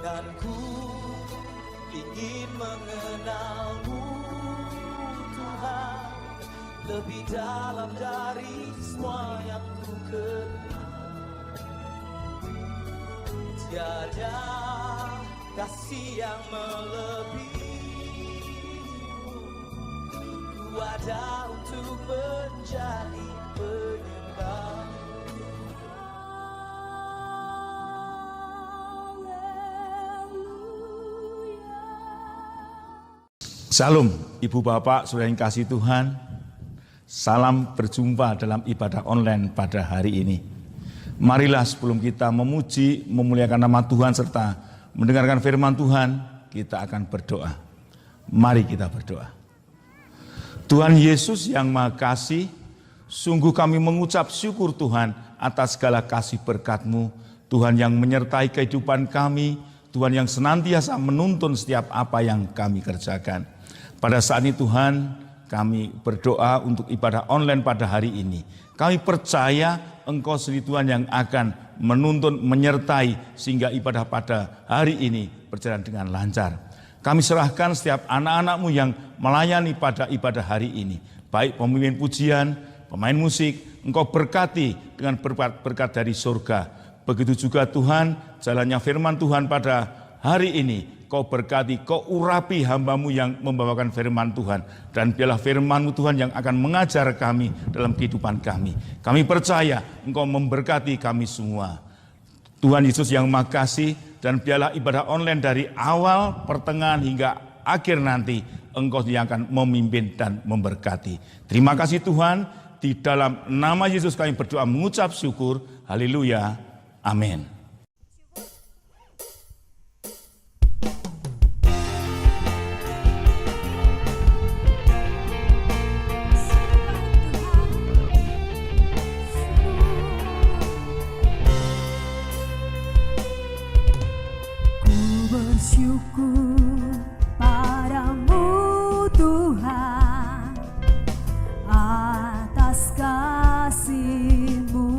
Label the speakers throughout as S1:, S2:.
S1: Dan ku ingin mengenalmu Tuhan, lebih dalam dari semua yang ku kenal. Tiada kasih yang melebihimu, ku ada untuk menjadi penyembah.
S2: Salam Ibu Bapak, Saudara yang kasih Tuhan. Salam berjumpa dalam ibadah online pada hari ini. Marilah sebelum kita memuji, memuliakan nama Tuhan serta mendengarkan firman Tuhan, kita akan berdoa. Mari kita berdoa. Tuhan Yesus yang Maha Kasih, sungguh kami mengucap syukur Tuhan atas segala kasih berkat-Mu, Tuhan yang menyertai kehidupan kami, Tuhan yang senantiasa menuntun setiap apa yang kami kerjakan. Pada saat ini Tuhan, kami berdoa untuk ibadah online pada hari ini. Kami percaya Engkau sendiri Tuhan yang akan menuntun, menyertai sehingga ibadah pada hari ini berjalan dengan lancar. Kami serahkan setiap anak-anak-Mu yang melayani pada ibadah hari ini. Baik pemimpin pujian, pemain musik, Engkau berkati dengan berkat dari surga. Begitu juga Tuhan, jalannya firman Tuhan pada hari ini. Kau berkati, Kau urapi hamba-Mu yang membawakan firman Tuhan. Dan biarlah firman-Mu Tuhan yang akan mengajar kami dalam kehidupan kami. Kami percaya Engkau memberkati kami semua. Tuhan Yesus yang Maha Kasih, dan biarlah ibadah online dari awal, pertengahan hingga akhir nanti, Engkau yang akan memimpin dan memberkati. Terima kasih Tuhan, di dalam nama Yesus kami berdoa mengucap syukur. Haleluya. Amin.
S3: Bersyukur padamu Tuhan atas kasih-Mu.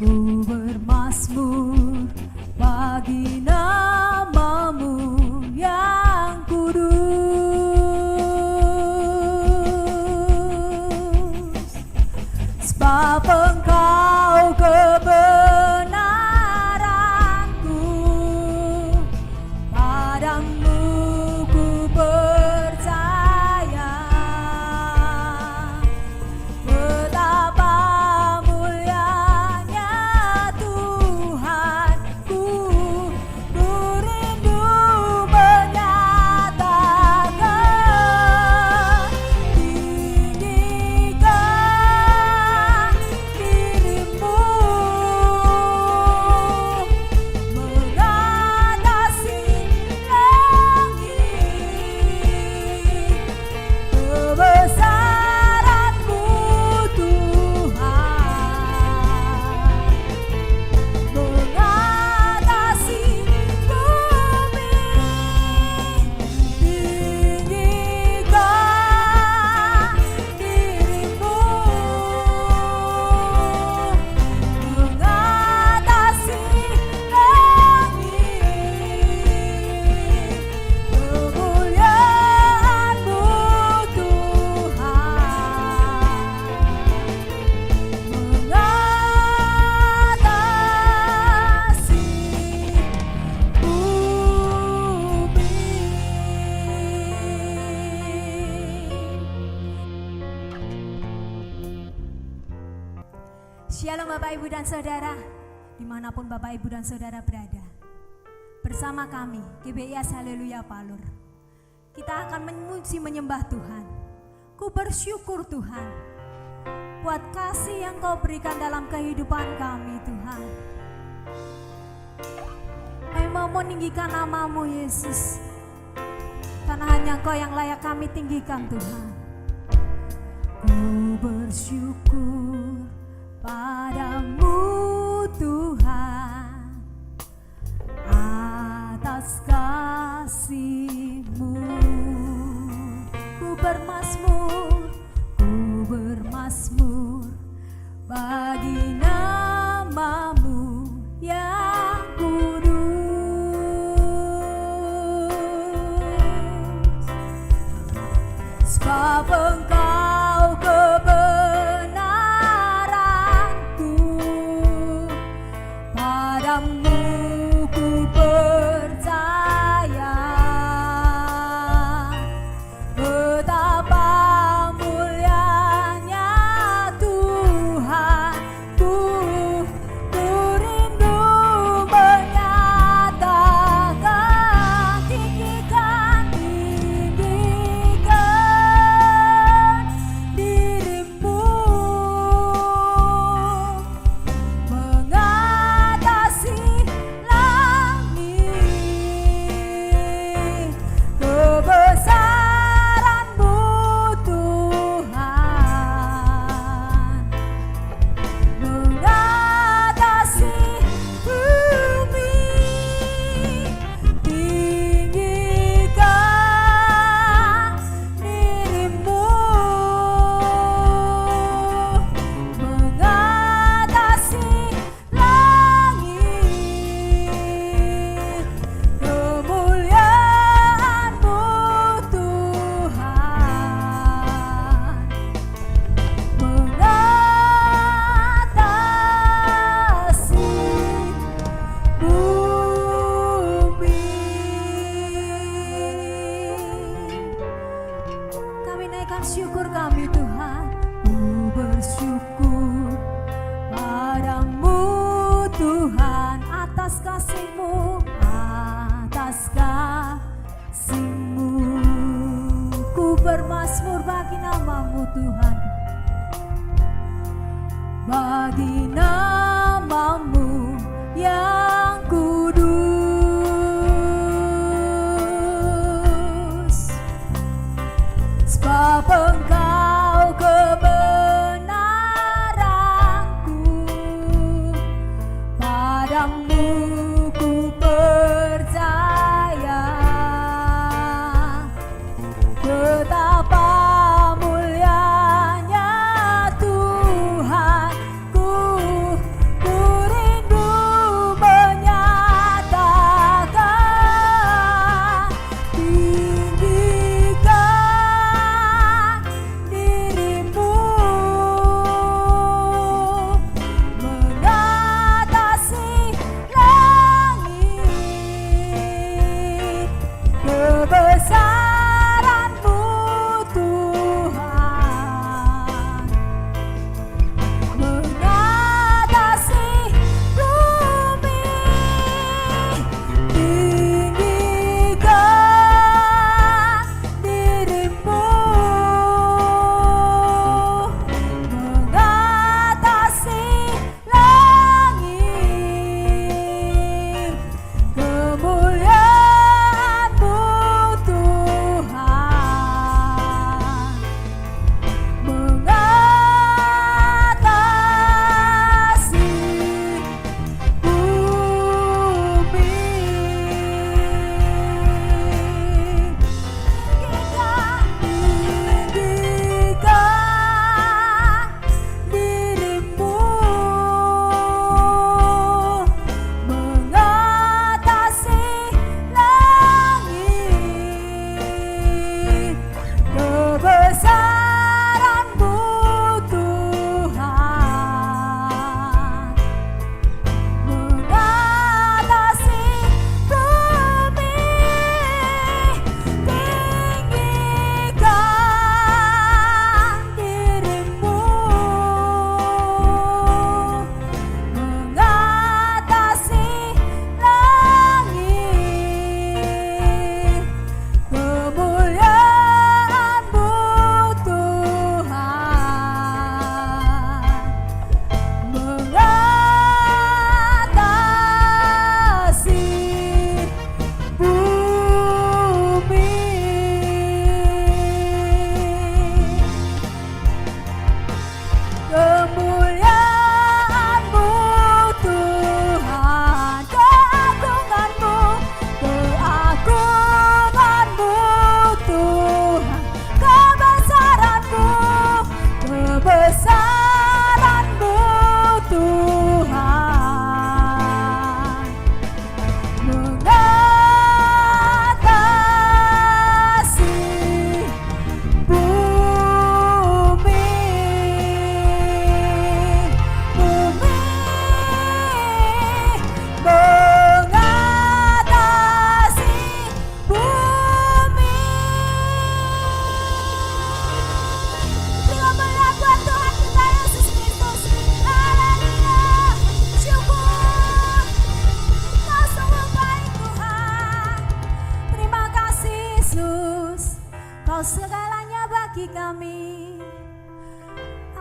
S3: Ku bermazmur bagi nama-Mu yang kudus, sebab Engkau Shalom Bapak Ibu dan Saudara, dimanapun Bapak Ibu dan Saudara berada. Bersama kami, GBIS Haleluya Palur. Kita akan memuji menyembah Tuhan. Ku bersyukur Tuhan, buat kasih yang Kau berikan dalam kehidupan kami Tuhan. Kami mau meninggikan nama-Mu Yesus, karena hanya Kau yang layak kami tinggikan Tuhan. Ku bersyukur padamu Tuhan atas kasih-Mu. bermasmur, ku bermasmur bagi namamu yang kudus. Sebab Engkau kebenaranku, padamu ku percaya. Betapa mulianya Tuhan, ku rindu menyatakan, tinggikan dirimu, mengatasi langit, kebesaranmu Tuhan, mengatasi bumi. Tinggikan dirimu, mengatasi langit, kemuliaan-Mu Tuhan, mengatasi bumi. Kami naikkan syukur kami Tuhan, ku bersyukur padamu Tuhan atas kasih-Mu, atas kasih-Mu. Ku bermasmur bagi namamu Tuhan, bagi namamu yang kudus. Sebab Engkau kebenaranku, padamu ku percaya. Betapa mulianya Tuhan, ku rindu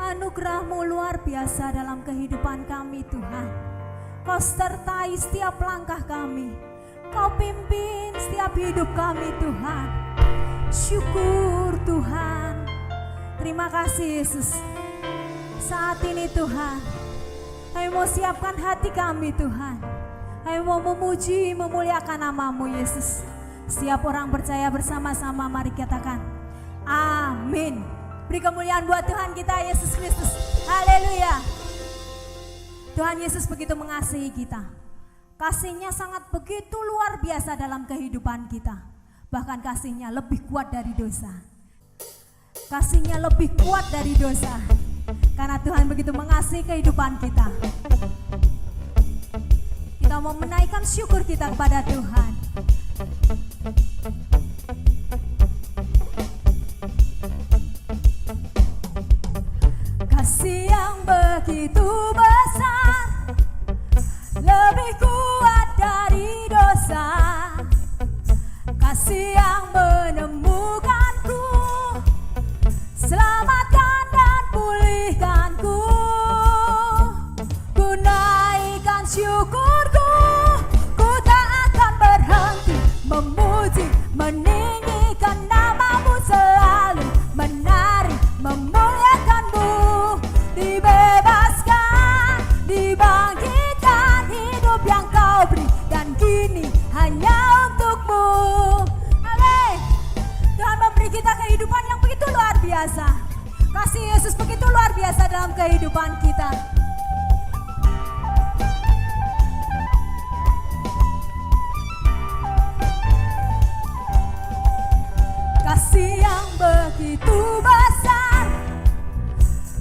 S3: Anugerah-Mu luar biasa dalam kehidupan kami Tuhan. Kau sertai setiap langkah kami. Kau pimpin setiap hidup kami Tuhan. Syukur Tuhan. Terima kasih Yesus. Saat ini Tuhan, kami mau siapkan hati kami Tuhan. Kami mau memuji, memuliakan nama-Mu Yesus. Setiap orang percaya bersama-sama, mari katakan amin. Beri kemuliaan buat Tuhan kita Yesus Kristus. Haleluya. Tuhan Yesus begitu mengasihi kita. Kasih-Nya sangat begitu luar biasa dalam kehidupan kita. Bahkan kasih-Nya lebih kuat dari dosa. Kasih-Nya lebih kuat dari dosa. Karena Tuhan begitu mengasihi kehidupan kita. Kita mau menaikkan syukur kita kepada Tuhan. Kasih yang begitu besar, lebih kuat dari dosa. Kasih yang menemukanku, selamatkan dan pulihkanku. Ku naikkan syukurku, ku tak akan berhenti memuji, meninggikan nama-Mu selalu, menari, memuliakan-Mu. Dibebaskan, dibangkitkan, hidup yang Kau beri, dan kini hanya untuk-Mu. Amin. Tuhan memberi kita kehidupan yang begitu luar biasa. Kasih Yesus begitu luar biasa dalam kehidupan kita. Kasih yang begitu besar,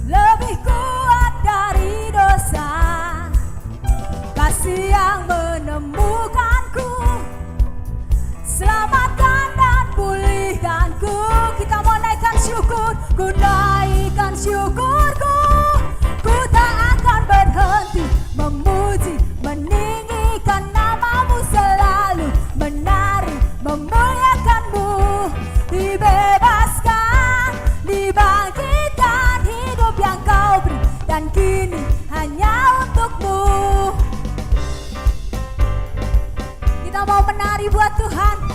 S3: lebih kuat dari dosa. Kasih yang menemukanku, selamatkan dan pulihkanku. Kita mau naikkan syukur, ku naikkan syukurku, ku tak akan berhenti memuji, meninggikan nama-Mu selalu, menari, memuliakan-Mu. Dibebaskan, dibangkitkan, hidup yang Kau beri, dan kini hanya untuk-Mu. Kita mau menari buat Tuhan.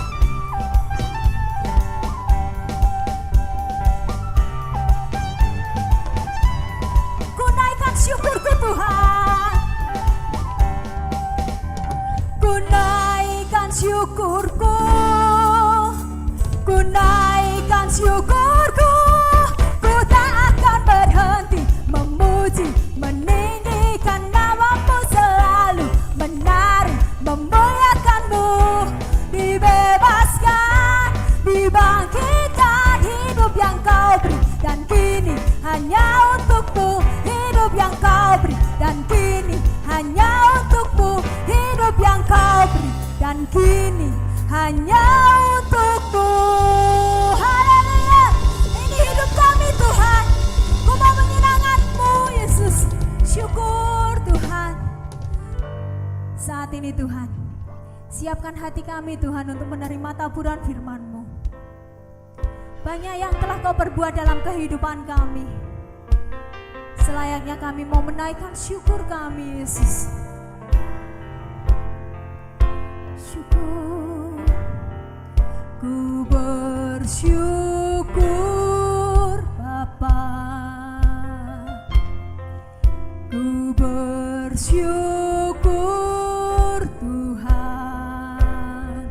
S3: Ku naikkan syukurku Tuhan. Ku naikkan syukurku, ku naikkan syukurku, ku tak akan berhenti memuji, meninggikan nama-Mu selalu, menari, memuliakan-Mu. Dibebaskan, dibangkitkan, hidup yang Kau beri, dan kini hanya untuk-Mu. Hidup yang Kau beri, dan kini hanya untuk-Mu. Hidup yang Kau beri, dan kini hanya untuk-Mu. Haleluya. Ini hidup kami Tuhan. Ku mau menyenangkan-Mu Yesus. Syukur Tuhan. Saat ini Tuhan, siapkan hati kami Tuhan untuk menerima taburan firman-Mu. Banyak yang telah Kau perbuat dalam kehidupan kami. Selayaknya kami mau menaikkan syukur kami Yesus. Syukur, ku bersyukur Bapa, ku bersyukur Tuhan,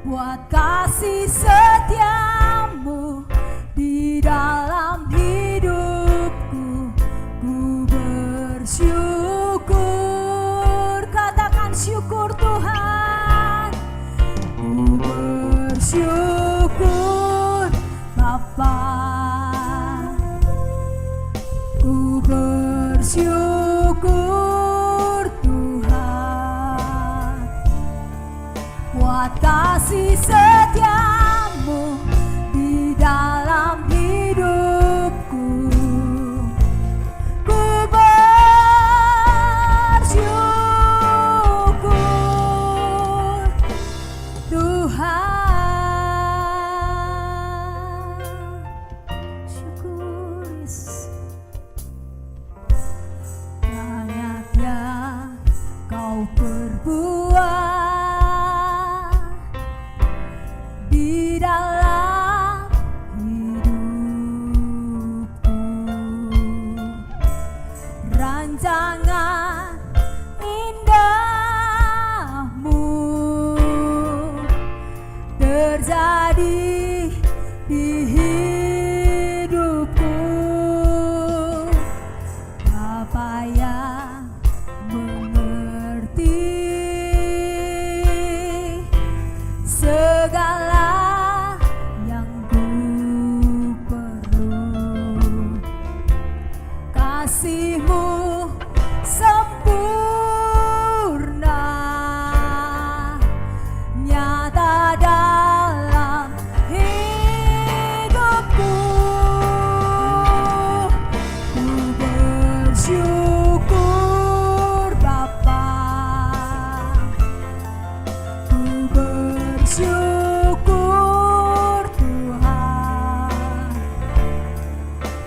S3: buat kasih setia-Mu di dalam hidupku. Ku bersyukur, katakan syukur Tuhan. Ku bersyukur Bapa, ku bersyukur Tuhan, buat kasih setia-Mu di dalam hidupku. Ku bersyukur Tuhan. Syukur Yesus.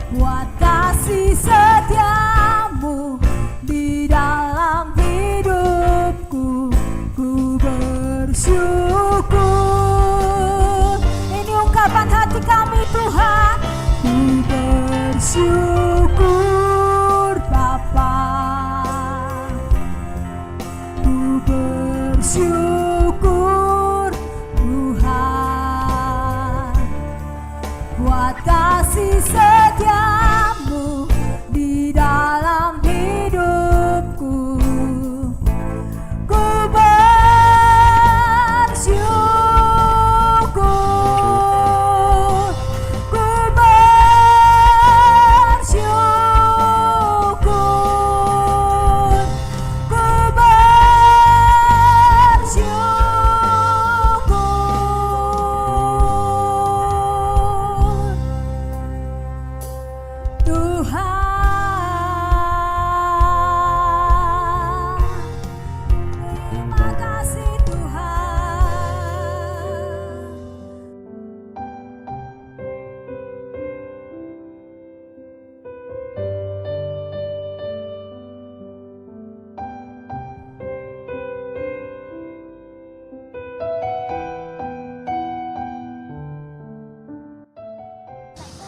S3: buat kasih setiamu di dalam hidupku. Ku bersyukur. Ini ungkapan hati kami Tuhan. Ku bersyukur Bapa. Ku bersyukur Tuhan buat kasih setiamu di dalam hidupku. Ku bersyukur, ku bersyukur, ku bersyukur Tuhan. Terima kasih Tuhan.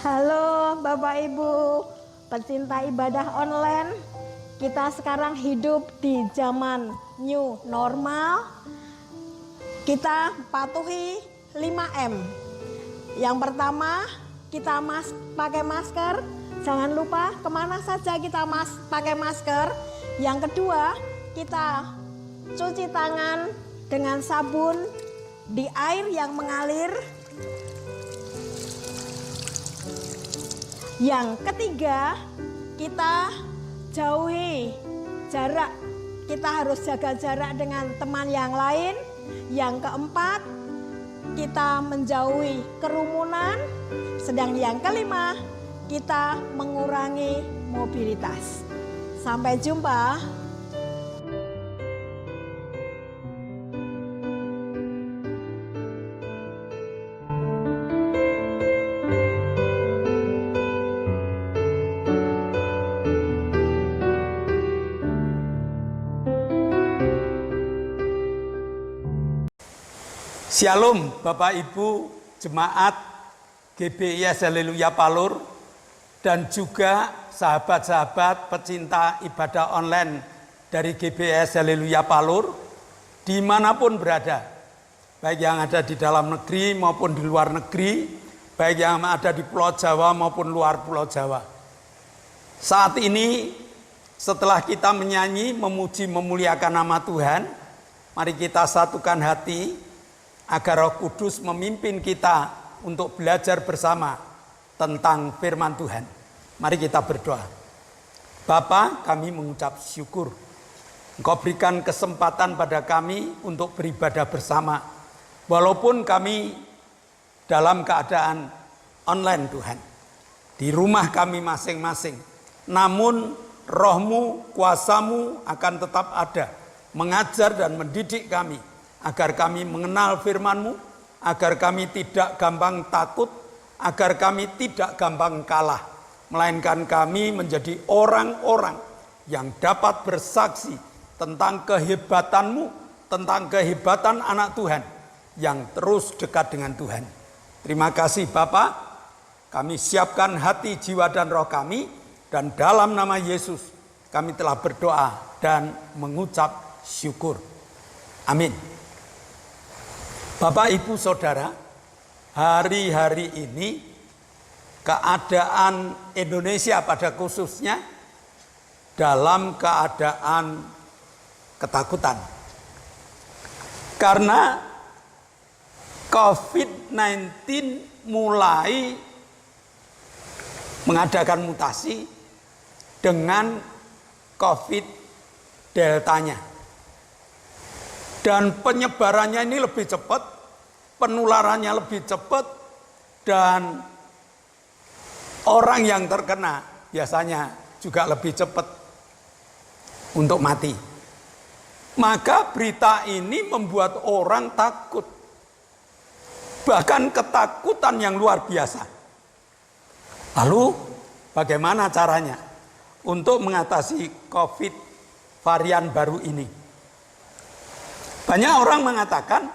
S4: Halo Bapak Ibu, pecinta ibadah online. Kita sekarang hidup di zaman new normal. Kita patuhi 5M. Yang pertama, kita pakai masker. Jangan lupa kemana saja kita pakai masker. Yang kedua, kita cuci tangan dengan sabun di air yang mengalir. Yang ketiga, kita jauhi jarak. Kita harus jaga jarak dengan teman yang lain. Yang keempat, kita menjauhi kerumunan. Sedang yang kelima, kita mengurangi mobilitas. Sampai jumpa.
S5: Shalom Bapak Ibu Jemaat GBIS Haleluya Palur dan juga sahabat-sahabat pecinta ibadah online dari GBIS Haleluya Palur dimanapun berada, baik yang ada di dalam negeri maupun di luar negeri, baik yang ada di Pulau Jawa maupun luar Pulau Jawa. Saat ini setelah kita menyanyi, memuji, memuliakan nama Tuhan, mari kita satukan hati agar Roh Kudus memimpin kita untuk belajar bersama tentang firman Tuhan. Mari kita berdoa. Bapa, kami mengucap syukur. Engkau berikan kesempatan pada kami untuk beribadah bersama. Walaupun kami dalam keadaan online Tuhan. Di rumah kami masing-masing. Namun Roh-Mu, kuasa-Mu akan tetap ada. Mengajar dan mendidik kami. Agar kami mengenal firman-Mu, agar kami tidak gampang takut, agar kami tidak gampang kalah, melainkan kami menjadi orang-orang yang dapat bersaksi tentang kehebatan-Mu, tentang kehebatan anak Tuhan yang terus dekat dengan Tuhan. Terima kasih Bapa, kami siapkan hati, jiwa, dan roh kami, dan dalam nama Yesus kami telah berdoa dan mengucap syukur. Amin. Bapak, Ibu, Saudara, hari-hari ini keadaan Indonesia pada khususnya dalam keadaan ketakutan. Karena COVID-19 mulai mengadakan mutasi dengan COVID deltanya. Dan penyebarannya ini lebih cepat, penularannya lebih cepat, dan orang yang terkena biasanya juga lebih cepat untuk mati. Maka berita ini membuat orang takut, bahkan ketakutan yang luar biasa. Lalu bagaimana caranya untuk mengatasi COVID varian baru ini. Banyak orang mengatakan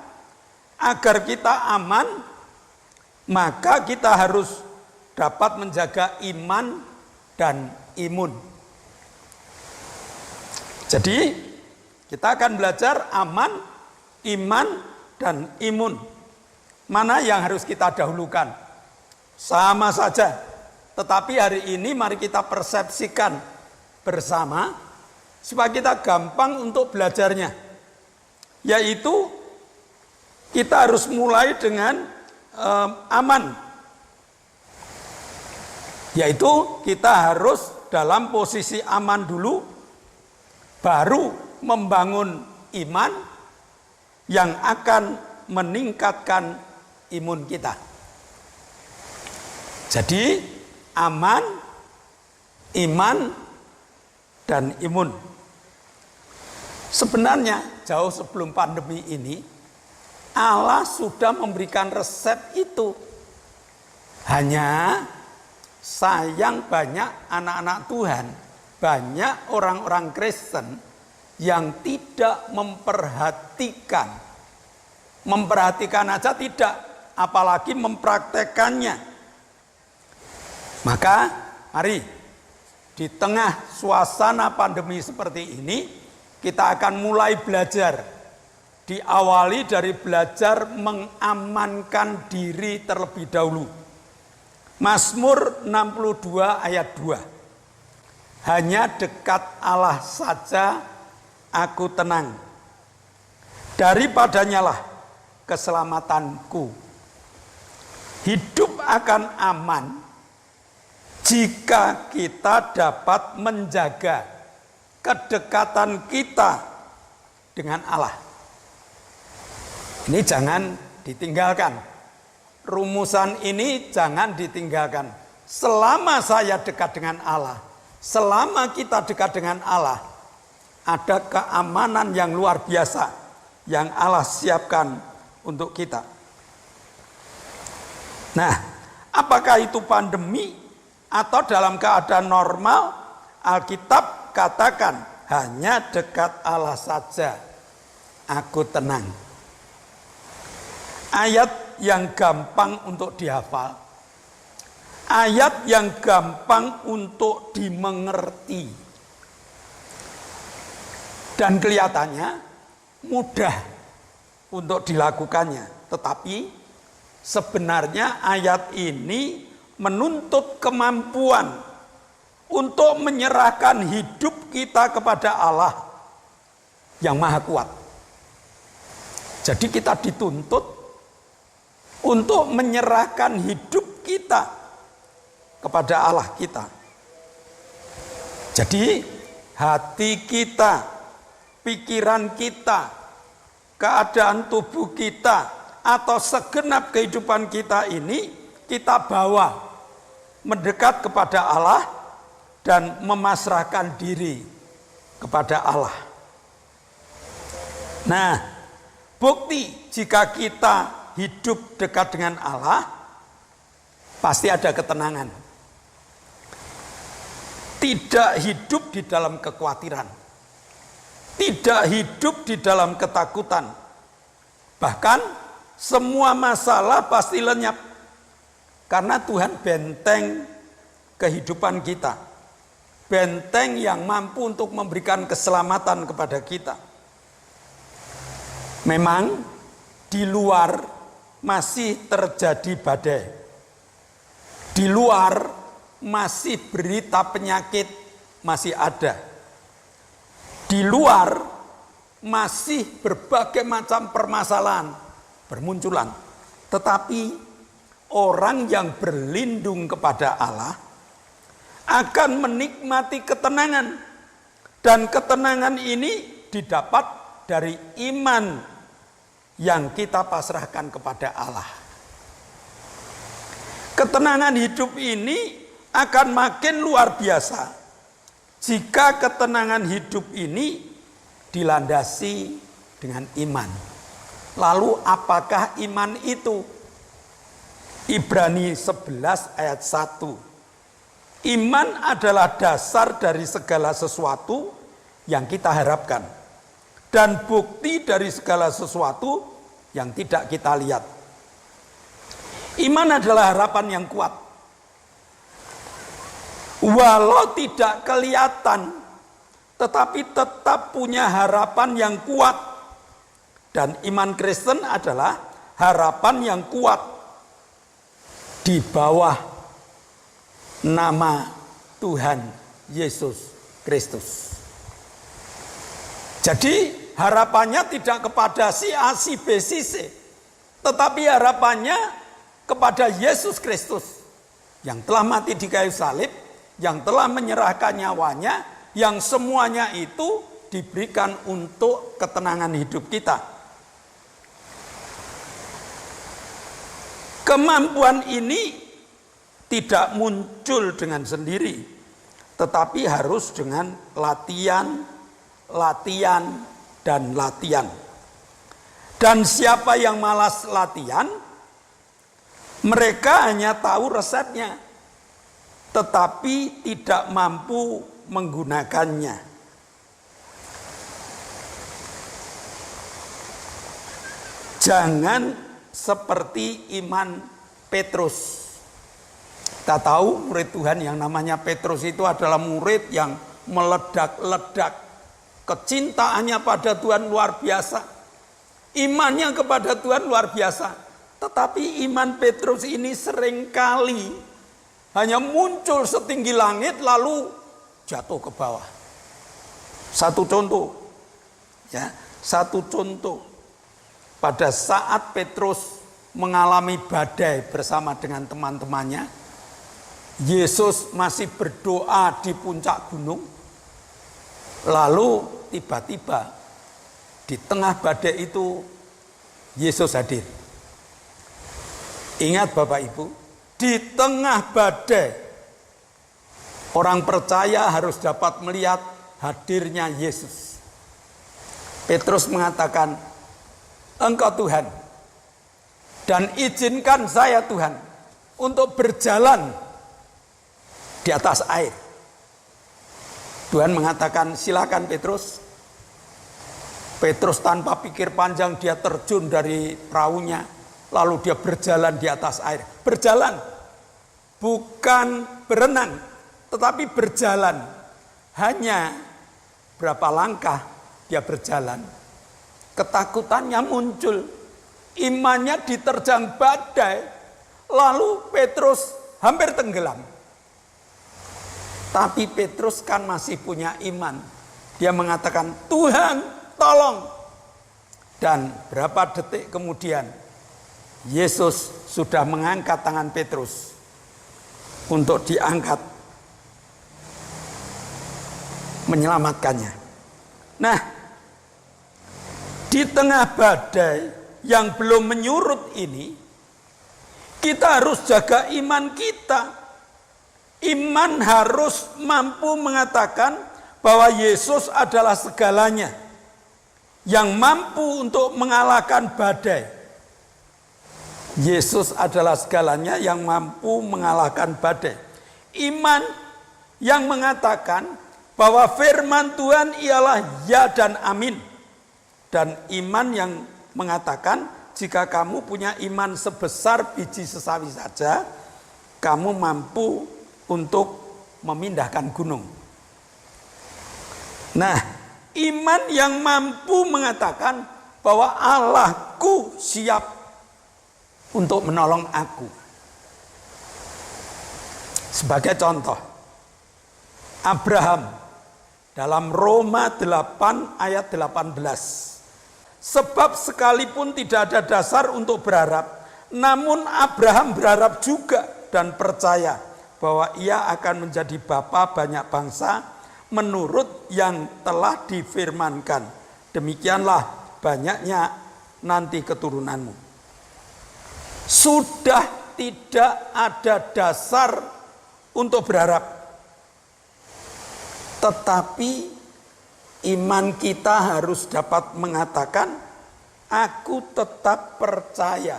S5: agar kita aman, maka kita harus dapat menjaga iman dan imun. Jadi kita akan belajar aman, iman, dan imun. Mana yang harus kita dahulukan? Sama saja. Tetapi hari ini mari kita persepsikan bersama supaya kita gampang untuk belajarnya. Yaitu kita harus mulai dengan aman. Yaitu kita harus dalam posisi aman dulu, baru membangun iman yang akan meningkatkan imun kita. Jadi aman, iman, dan imun. Sebenarnya jauh sebelum pandemi ini Allah sudah memberikan resep itu. Hanya sayang banyak anak-anak Tuhan, banyak orang-orang Kristen yang tidak memperhatikan. Memperhatikan aja tidak, apalagi mempraktekannya. Maka mari di tengah suasana pandemi seperti ini kita akan mulai belajar. Diawali dari belajar mengamankan diri terlebih dahulu. Mazmur 62 ayat 2. Hanya dekat Allah saja aku tenang. Daripadanya lah keselamatanku. Hidup akan aman jika kita dapat menjaga kedekatan kita dengan Allah. Ini jangan ditinggalkan. Rumusan ini jangan ditinggalkan. Selama saya dekat dengan Allah, selama kita dekat dengan Allah, ada keamanan yang luar biasa yang Allah siapkan untuk kita. Nah, apakah itu pandemi atau dalam keadaan normal? Alkitab katakan hanya dekat Allah saja aku tenang. Ayat yang gampang untuk dihafal, ayat yang gampang untuk dimengerti, dan kelihatannya mudah untuk dilakukannya. Tetapi sebenarnya ayat ini menuntut kemampuan untuk menyerahkan hidup kita kepada Allah yang Maha Kuat. Jadi kita dituntut untuk menyerahkan hidup kita kepada Allah kita. Jadi hati kita, pikiran kita, keadaan tubuh kita, atau segenap kehidupan kita ini kita bawa mendekat kepada Allah dan memasrahkan diri kepada Allah. Nah, bukti jika kita hidup dekat dengan Allah, pasti ada ketenangan. Tidak hidup di dalam kekhawatiran, tidak hidup di dalam ketakutan. Bahkan semua masalah pasti lenyap, karena Tuhan benteng kehidupan kita, benteng yang mampu untuk memberikan keselamatan kepada kita. Memang di luar masih terjadi badai. Di luar masih berita penyakit masih ada. Di luar masih berbagai macam permasalahan bermunculan. Tetapi orang yang berlindung kepada Allah akan menikmati ketenangan. Dan ketenangan ini didapat dari iman yang kita pasrahkan kepada Allah. Ketenangan hidup ini akan makin luar biasa jika ketenangan hidup ini dilandasi dengan iman. Lalu apakah iman itu? Ibrani 11 ayat 1. Iman adalah dasar dari segala sesuatu yang kita harapkan dan bukti dari segala sesuatu yang tidak kita lihat. Iman adalah harapan yang kuat. Walau tidak kelihatan, tetapi tetap punya harapan yang kuat. Dan iman Kristen adalah harapan yang kuat di bawah nama Tuhan Yesus Kristus. Jadi harapannya tidak kepada si A, si B, si C, tetapi harapannya kepada Yesus Kristus yang telah mati di kayu salib, yang telah menyerahkan nyawanya, yang semuanya itu diberikan untuk ketenangan hidup kita. Kemampuan ini tidak muncul dengan sendiri, tetapi harus dengan latihan, dan latihan. Dan siapa yang malas latihan, mereka hanya tahu resepnya, tetapi tidak mampu menggunakannya. Jangan seperti iman Petrus. Kita tahu murid Tuhan yang namanya Petrus itu adalah murid yang meledak-ledak. Kecintaannya pada Tuhan luar biasa. Imannya kepada Tuhan luar biasa. Tetapi iman Petrus ini seringkali hanya muncul setinggi langit lalu jatuh ke bawah. Satu contoh. Pada saat Petrus mengalami badai bersama dengan teman-temannya, Yesus masih berdoa di puncak gunung. Lalu tiba-tiba di tengah badai itu Yesus hadir. Ingat Bapak Ibu, di tengah badai orang percaya harus dapat melihat hadirnya Yesus. Petrus mengatakan, "Engkau Tuhan, dan izinkan saya Tuhan untuk berjalan di atas air." Tuhan mengatakan, "Silakan Petrus." Petrus tanpa pikir panjang dia terjun dari perahunya, lalu dia berjalan di atas air. Berjalan, bukan berenang, tetapi berjalan. Hanya berapa langkah dia berjalan, ketakutannya muncul, imannya diterjang badai, lalu Petrus hampir tenggelam. Tapi Petrus kan masih punya iman. Dia mengatakan, "Tuhan, tolong." Dan berapa detik kemudian, Yesus sudah mengangkat tangan Petrus untuk diangkat, menyelamatkannya. Nah, di tengah badai yang belum menyurut ini, kita harus jaga iman kita. Iman harus mampu mengatakan bahwa Yesus adalah segalanya, yang mampu untuk mengalahkan badai. Yesus adalah segalanya yang mampu mengalahkan badai. Iman yang mengatakan bahwa firman Tuhan ialah ya dan amin. Dan iman yang mengatakan jika kamu punya iman sebesar biji sesawi saja, kamu mampu untuk memindahkan gunung. Nah, iman yang mampu mengatakan bahwa Allahku siap untuk menolong aku. Sebagai contoh, Abraham dalam Roma 8 ayat 18. Sebab sekalipun tidak ada dasar untuk berharap, namun Abraham berharap juga dan percaya bahwa ia akan menjadi bapa banyak bangsa menurut yang telah difirmankan. Demikianlah banyaknya nanti keturunanmu. Sudah tidak ada dasar untuk berharap. Tetapi iman kita harus dapat mengatakan, aku tetap percaya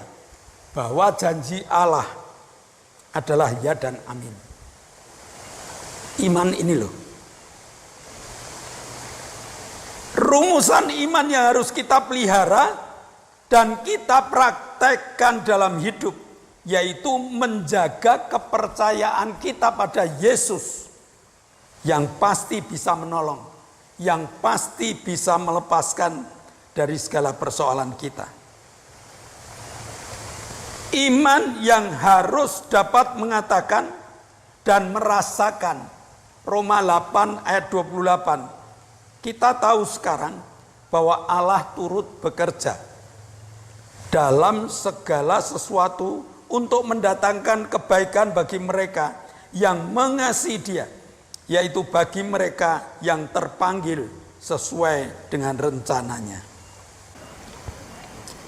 S5: bahwa janji Allah adalah ya dan amin. Iman ini loh. Rumusan iman yang harus kita pelihara dan kita praktekkan dalam hidup, yaitu menjaga kepercayaan kita pada Yesus yang pasti bisa menolong, yang pasti bisa melepaskan dari segala persoalan kita. Iman yang harus dapat mengatakan dan merasakan. Roma 8 ayat 28. Kita tahu sekarang bahwa Allah turut bekerja dalam segala sesuatu untuk mendatangkan kebaikan bagi mereka yang mengasihi Dia, yaitu bagi mereka yang terpanggil sesuai dengan rencananya.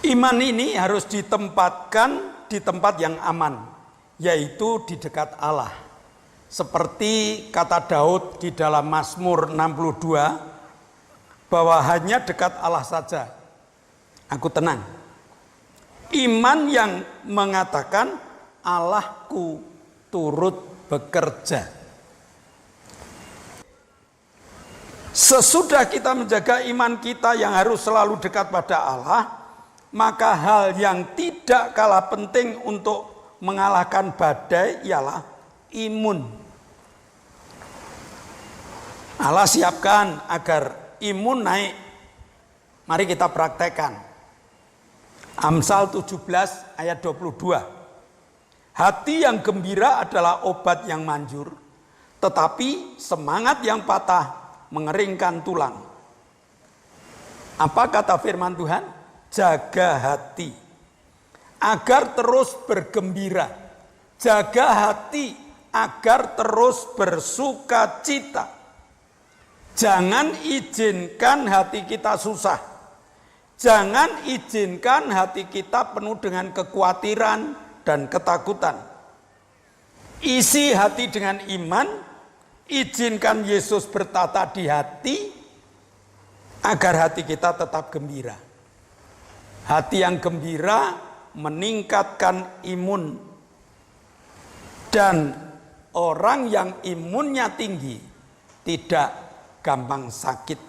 S5: Iman ini harus ditempatkan di tempat yang aman, yaitu di dekat Allah. Seperti kata Daud di dalam Mazmur 62, bahwa hanya dekat Allah saja aku tenang. Iman yang mengatakan Allahku turut bekerja. Sesudah kita menjaga iman kita yang harus selalu dekat pada Allah, maka hal yang tidak kalah penting untuk mengalahkan badai ialah imun. Allah siapkan agar imun naik. Mari kita praktekkan. Amsal 17 ayat 22. Hati yang gembira adalah obat yang manjur, tetapi semangat yang patah mengeringkan tulang. Apa kata firman Tuhan? Jaga hati agar terus bergembira. Jaga hati agar terus bersuka cita. Jangan izinkan hati kita susah. Jangan izinkan hati kita penuh dengan kekhawatiran dan ketakutan. Isi hati dengan iman. Izinkan Yesus bertata di hati agar hati kita tetap gembira. Hati yang gembira meningkatkan imun. Dan orang yang imunnya tinggi tidak gampang sakit.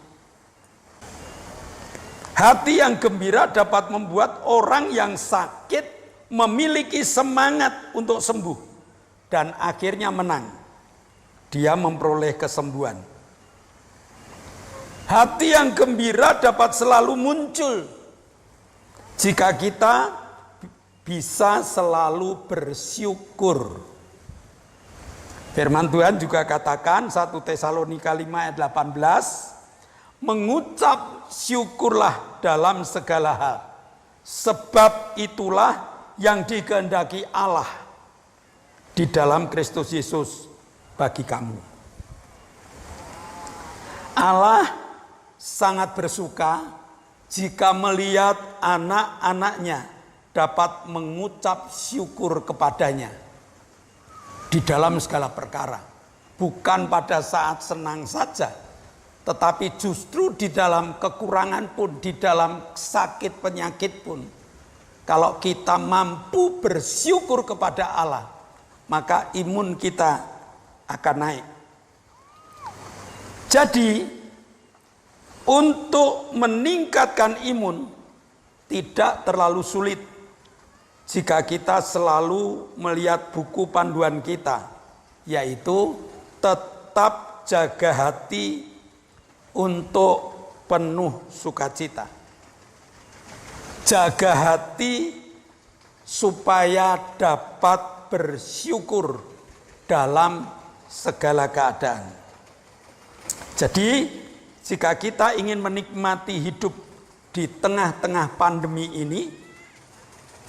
S5: Hati yang gembira dapat membuat orang yang sakit memiliki semangat untuk sembuh dan akhirnya menang. Dia memperoleh kesembuhan. Hati yang gembira dapat selalu muncul jika kita bisa selalu bersyukur. Firman Tuhan juga katakan 1 Tesalonika 5 ayat 18, mengucap syukurlah dalam segala hal, sebab itulah yang dikehendaki Allah di dalam Kristus Yesus bagi kamu. Allah sangat bersuka jika melihat anak-anaknya dapat mengucap syukur kepadanya di dalam segala perkara. Bukan pada saat senang saja, tetapi justru di dalam kekurangan pun, di dalam sakit penyakit pun. Kalau kita mampu bersyukur kepada Allah, maka imun kita akan naik. Jadi, untuk meningkatkan imun tidak terlalu sulit jika kita selalu melihat buku panduan kita, yaitu tetap jaga hati untuk penuh sukacita. Jaga hati supaya dapat bersyukur dalam segala keadaan. Jadi, jika kita ingin menikmati hidup di tengah-tengah pandemi ini,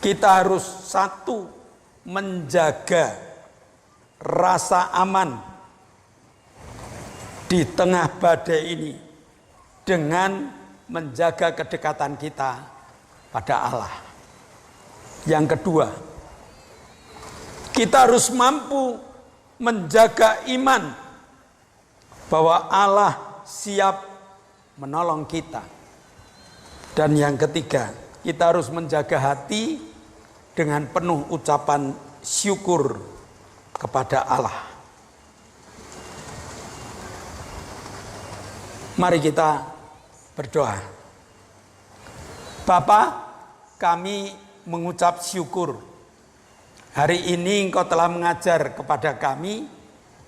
S5: kita harus satu, menjaga rasa aman di tengah badai ini dengan menjaga kedekatan kita pada Allah. Yang kedua, kita harus mampu menjaga iman bahwa Allah siap menolong kita. Dan yang ketiga, kita harus menjaga hati dengan penuh ucapan syukur kepada Allah. Mari kita berdoa. Bapa, kami mengucap syukur. Hari ini Engkau telah mengajar kepada kami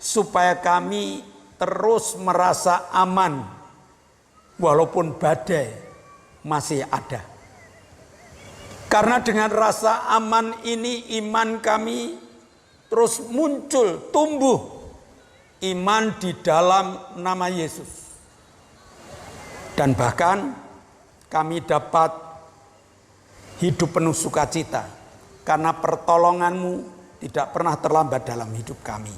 S5: supaya kami terus merasa aman walaupun badai masih ada. Karena dengan rasa aman ini iman kami terus muncul, tumbuh. Iman di dalam nama Yesus. Dan bahkan kami dapat hidup penuh sukacita karena pertolongan-Mu tidak pernah terlambat dalam hidup kami.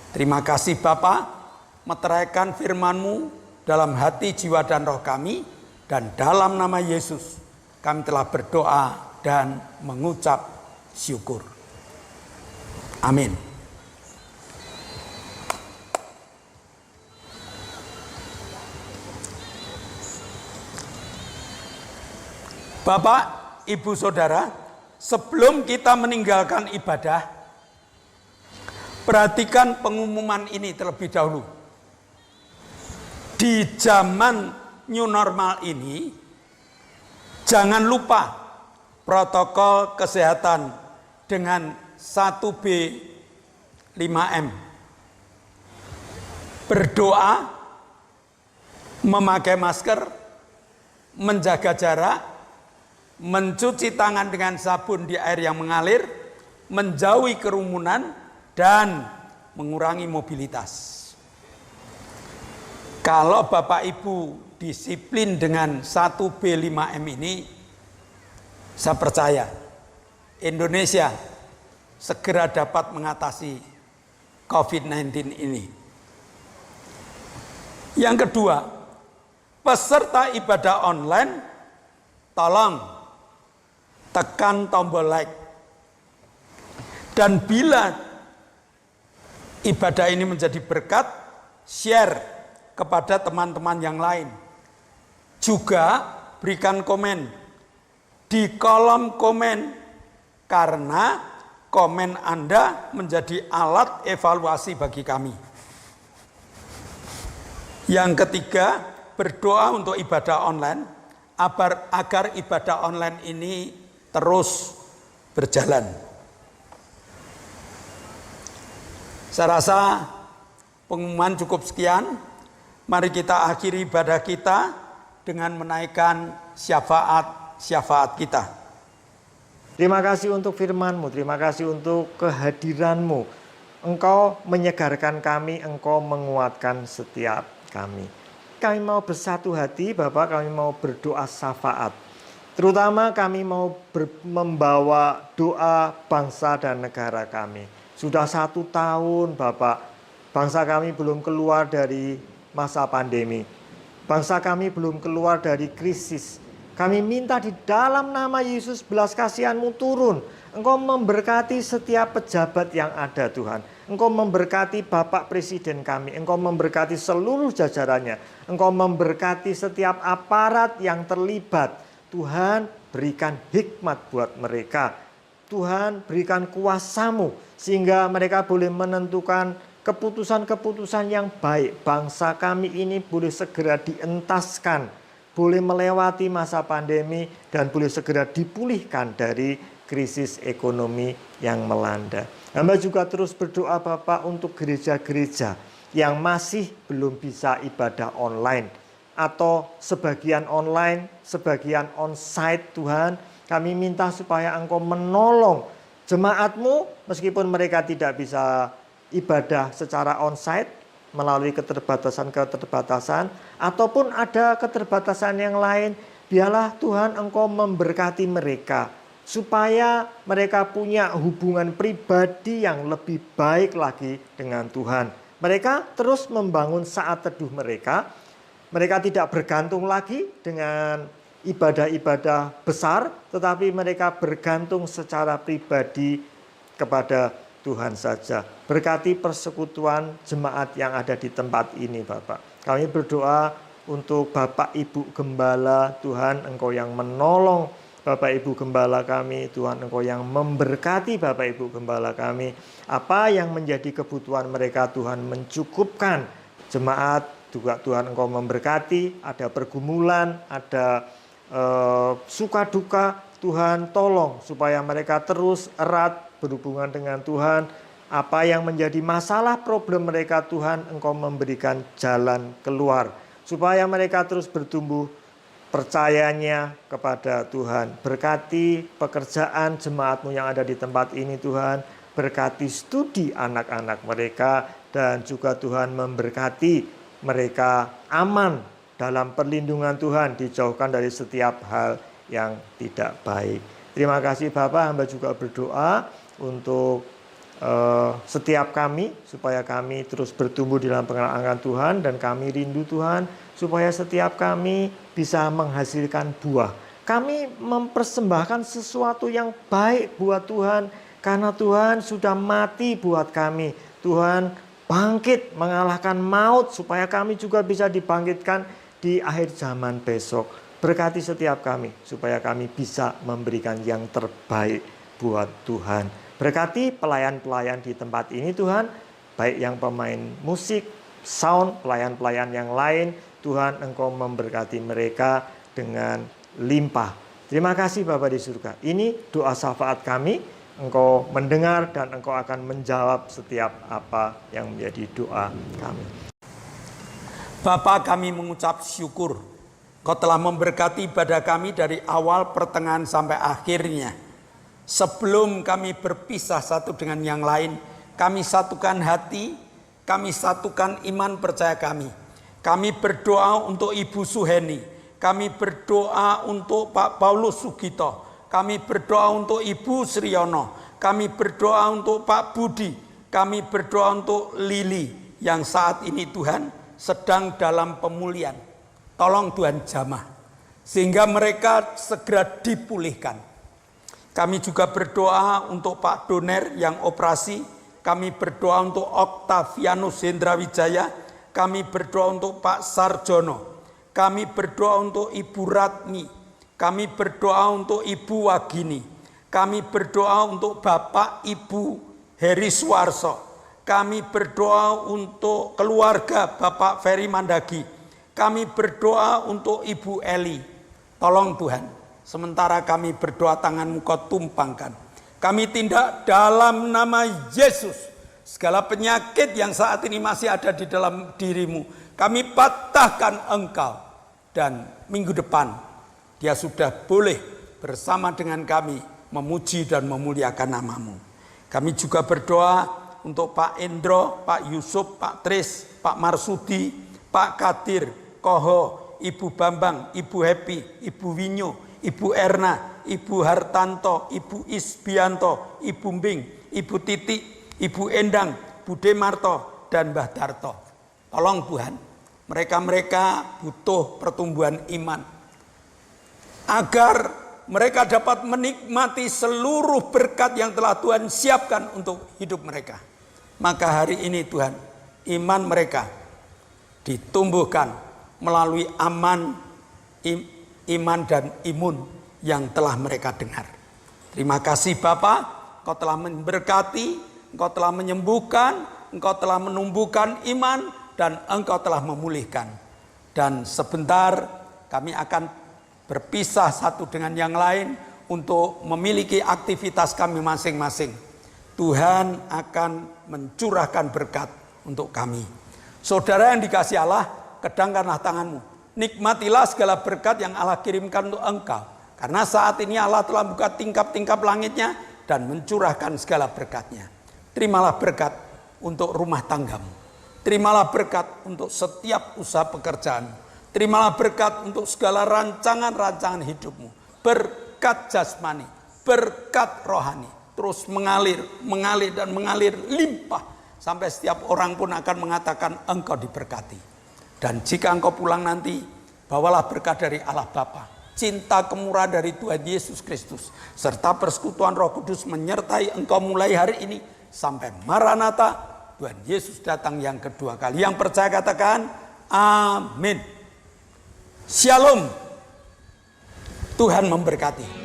S5: Terima kasih Bapa, meteraikan firman-Mu dalam hati, jiwa, dan roh kami. Dan dalam nama Yesus kami telah berdoa dan mengucap syukur. Amin. Bapak, Ibu, Saudara, sebelum kita meninggalkan ibadah, perhatikan pengumuman ini terlebih dahulu. Di zaman new normal ini, jangan lupa protokol kesehatan dengan 1B 5M. Berdoa, memakai masker, menjaga jarak, mencuci tangan dengan sabun di air yang mengalir, menjauhi kerumunan, dan mengurangi mobilitas. Kalau Bapak Ibu disiplin dengan 1B 5M ini, saya percaya Indonesia segera dapat mengatasi COVID-19 ini. Yang kedua, peserta ibadah online, tolong tekan tombol like. Dan bila ibadah ini menjadi berkat, share kepada teman-teman yang lain. Juga berikan komen di kolom komen, karena komen Anda menjadi alat evaluasi bagi kami. Yang ketiga, berdoa untuk ibadah online agar ibadah online ini terus berjalan. Saya rasa pengumuman cukup sekian. Mari kita akhiri ibadah kita dengan menaikkan syafaat kita.
S6: Terima kasih untuk firman-Mu, terima kasih untuk kehadiran-Mu. Engkau menyegarkan kami, Engkau menguatkan setiap kami. Kami mau bersatu hati, Bapak, kami mau berdoa syafaat. Terutama kami mau membawa doa bangsa dan negara kami. Sudah 1 tahun, Bapak, bangsa kami belum keluar dari masa pandemi. Bangsa kami belum keluar dari krisis. Kami minta di dalam nama Yesus belas kasihan-Mu turun. Engkau memberkati setiap pejabat yang ada, Tuhan. Engkau memberkati Bapak Presiden kami. Engkau memberkati seluruh jajarannya. Engkau memberkati setiap aparat yang terlibat. Tuhan, berikan hikmat buat mereka. Tuhan, berikan kuasa-Mu sehingga mereka boleh menentukan keputusan-keputusan yang baik. Bangsa kami ini boleh segera dientaskan, boleh melewati masa pandemi, dan boleh segera dipulihkan dari krisis ekonomi yang melanda. Hamba juga terus berdoa, Bapak, untuk gereja-gereja yang masih belum bisa ibadah online, atau sebagian online, sebagian onsite. Tuhan, kami minta supaya Engkau menolong jemaat-Mu meskipun mereka tidak bisa ibadah secara onsite melalui keterbatasan-keterbatasan, ataupun ada keterbatasan yang lain. Biarlah Tuhan Engkau memberkati mereka supaya mereka punya hubungan pribadi yang lebih baik lagi dengan Tuhan. Mereka terus membangun saat teduh mereka. Mereka tidak bergantung lagi dengan ibadah-ibadah besar, tetapi mereka bergantung secara pribadi kepada Tuhan saja. Berkati persekutuan jemaat yang ada di tempat ini, Bapak. Kami berdoa untuk Bapak Ibu Gembala. Tuhan, Engkau yang menolong Bapak Ibu Gembala kami. Tuhan, Engkau yang memberkati Bapak Ibu Gembala kami. Apa yang menjadi kebutuhan mereka, Tuhan, mencukupkan jemaat juga Tuhan Engkau memberkati, ada pergumulan, ada suka duka, Tuhan tolong supaya mereka terus erat berhubungan dengan Tuhan. Apa yang menjadi masalah problem mereka, Tuhan Engkau memberikan jalan keluar supaya mereka terus bertumbuh percayanya kepada Tuhan. Berkati pekerjaan jemaat-Mu yang ada di tempat ini Tuhan, berkati studi anak-anak mereka, dan juga Tuhan memberkati mereka aman dalam perlindungan Tuhan, dijauhkan dari setiap hal yang tidak baik. Terima kasih Bapak, hamba juga berdoa untuk setiap kami, supaya kami terus bertumbuh di dalam pengenalan Tuhan, dan kami rindu Tuhan, supaya setiap kami bisa menghasilkan buah. Kami mempersembahkan sesuatu yang baik buat Tuhan, karena Tuhan sudah mati buat kami. Tuhan bangkit mengalahkan maut, supaya kami juga bisa dibangkitkan di akhir zaman besok. Berkati setiap kami supaya kami bisa memberikan yang terbaik buat Tuhan. Berkati pelayan-pelayan di tempat ini Tuhan, baik yang pemain musik, sound, pelayan-pelayan yang lain, Tuhan Engkau memberkati mereka dengan limpah. Terima kasih Bapa di surga. Ini doa syafaat kami, Engkau mendengar dan Engkau akan menjawab setiap apa yang menjadi doa kami.
S5: Bapa, kami mengucap syukur Kau telah memberkati ibadah kami dari awal, pertengahan sampai akhirnya. Sebelum kami berpisah satu dengan yang lain, kami satukan hati, kami satukan iman percaya kami. Kami berdoa untuk Ibu Suheni, kami berdoa untuk Pak Paulus Sugito, kami berdoa untuk Ibu Sriyono, kami berdoa untuk Pak Budi, kami berdoa untuk Lili yang saat ini Tuhan sedang dalam pemulihan. Tolong Tuhan jamah sehingga mereka segera dipulihkan. Kami juga berdoa untuk Pak Doner yang operasi. Kami berdoa untuk Oktavianus Hendrawijaya. Kami berdoa untuk Pak Sarjono. Kami berdoa untuk Ibu Ratmi. Kami berdoa untuk Ibu Wagini. Kami berdoa untuk Bapak Ibu Heri Suwarso. Kami berdoa untuk keluarga Bapak Ferry Mandagi. Kami berdoa untuk Ibu Eli. Tolong Tuhan, sementara kami berdoa tangan-Mu Kau tumpangkan. Kami tindak dalam nama Yesus. Segala penyakit yang saat ini masih ada di dalam dirimu, kami patahkan Engkau. Dan minggu depan, dia sudah boleh bersama dengan kami memuji dan memuliakan nama-Mu. Kami juga berdoa untuk Pak Endro, Pak Yusuf, Pak Tris, Pak Marsudi, Pak Kadir, Koho, Ibu Bambang, Ibu Happy, Ibu Winyo, Ibu Erna, Ibu Hartanto, Ibu Isbianto, Ibu Mbing, Ibu Titik, Ibu Endang, Bude Marto, dan Mbah Darto. Tolong Tuhan, mereka-mereka butuh pertumbuhan iman, agar mereka dapat menikmati seluruh berkat yang telah Tuhan siapkan untuk hidup mereka. Maka hari ini Tuhan, iman mereka ditumbuhkan melalui iman dan imun yang telah mereka dengar. Terima kasih Bapa, Engkau telah memberkati, Engkau telah menyembuhkan, Engkau telah menumbuhkan iman, dan Engkau telah memulihkan. Dan sebentar kami akan berpisah satu dengan yang lain untuk memiliki aktivitas kami masing-masing. Tuhan akan mencurahkan berkat untuk kami. Saudara yang dikasihi Allah, kedangkanlah tanganmu. Nikmatilah segala berkat yang Allah kirimkan untuk engkau. Karena saat ini Allah telah buka tingkap-tingkap langitnya dan mencurahkan segala berkatnya. Terimalah berkat untuk rumah tanggamu. Terimalah berkat untuk setiap usaha pekerjaanmu. Terimalah berkat untuk segala rancangan-rancangan hidupmu. Berkat jasmani, berkat rohani. Terus mengalir dan mengalir limpah. Sampai setiap orang pun akan mengatakan engkau diberkati. Dan jika engkau pulang nanti, bawalah berkat dari Allah Bapa. Cinta kemurahan dari Tuhan Yesus Kristus. Serta persekutuan Roh Kudus menyertai engkau mulai hari ini. Sampai Maranatha, Tuhan Yesus datang yang kedua kali. Yang percaya katakan, amin. Shalom. Tuhan memberkati.